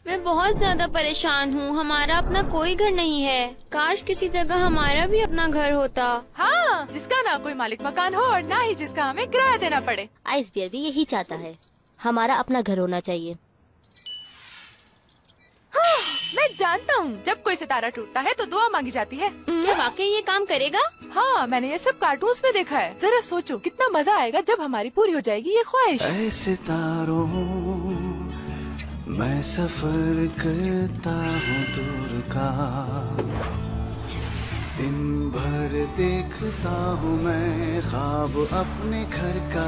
मैं बहुत ज्यादा परेशान हूँ। हमारा अपना कोई घर नहीं है। काश किसी जगह हमारा भी अपना घर होता। हाँ, जिसका ना कोई मालिक मकान हो और ना ही जिसका हमें किराया देना पड़े। आइस बियर भी यही चाहता है, हमारा अपना घर होना चाहिए। हाँ, मैं जानता हूँ, जब कोई सितारा टूटता है तो दुआ मांगी जाती है। क्या वाकई ये काम करेगा? हाँ, मैंने ये सब कार्टून्स में देखा है। जरा सोचो कितना मजा आएगा जब हमारी पूरी हो जाएगी ये ख्वाहिश। ऐ सितारों मैं सफर करता हूँ दूर का, दिन भर देखता हूँ मैं ख्वाब अपने घर का।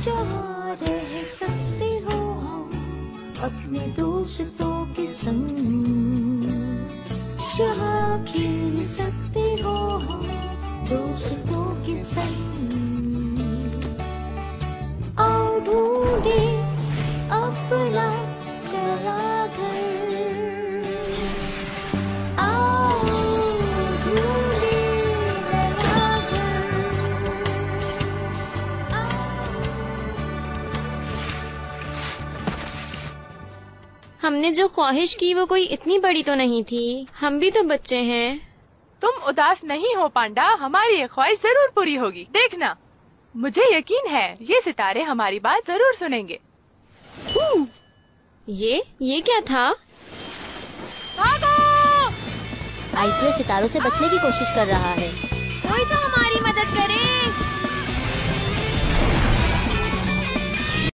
जहाँ रह सकते हो हम अपने दोस्तों के संग, जहाँ खेल सकते हो हम दोस्तों के संग। आओ ढूंढे अपना नया घर, आओ ढूंढे नया घर, हमने जो ख्वाहिश की वो कोई इतनी बड़ी तो नहीं थी। हम भी तो बच्चे हैं। तुम उदास नहीं हो पांडा, हमारी ये ख्वाहिश जरूर पूरी होगी। देखना, मुझे यकीन है ये सितारे हमारी बात जरूर सुनेंगे। ये क्या था? भागो! आइस बियर सितारों से बचने की कोशिश कर रहा है। कोई तो